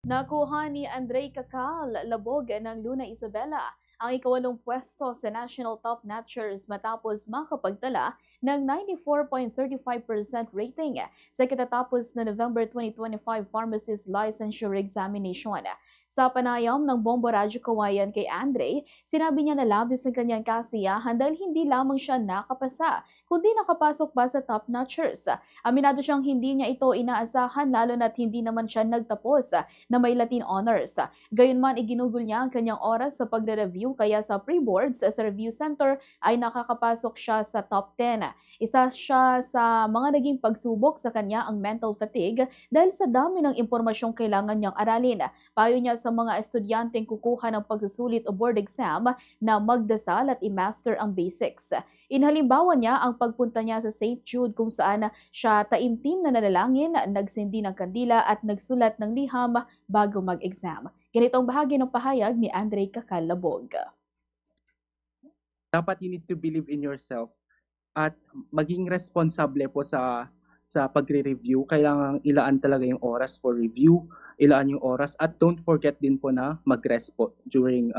Nakuha ni Andrei Cacal Labog ng Luna Isabela ang ikawalong pwesto sa National Top Notchers matapos makapagtala ng 94.35% rating sa katatapos na November 2025 Pharmacist Licensure Examination. Sa panayam ng Bombo Radyo Kawayan kay Andre, sinabi niya na labis ang kanyang kasiyahan dahil hindi lamang siya nakapasa, kundi nakapasok pa sa top notchers. Aminado siyang hindi niya ito inaasahan lalo na't hindi naman siya nagtapos na may Latin honors. Gayunman, iginugol niya ang kanyang oras sa pagre-review kaya sa pre-boards sa review center ay nakakapasok siya sa top 10. Isa siya sa mga naging pagsubok sa kanya ang mental fatigue dahil sa dami ng impormasyong kailangan niyang aralin. Payo niya sa mga estudyanteng kukuha ng pagsusulit o board exam na magdasal at i-master ang basics. Inhalimbawa niya ang pagpunta niya sa St. Jude kung saan siya taimtim na nanalangin, nagsindi ng kandila at nagsulat ng liham bago mag-exam. Ganito ang bahagi ng pahayag ni Andre Cacal-Labog. Dapat you need to believe in yourself at maging responsable po sa pagre-review. Kailangan ilaan talaga yung oras for review, ilaan yung oras at don't forget din po na mag-rest po during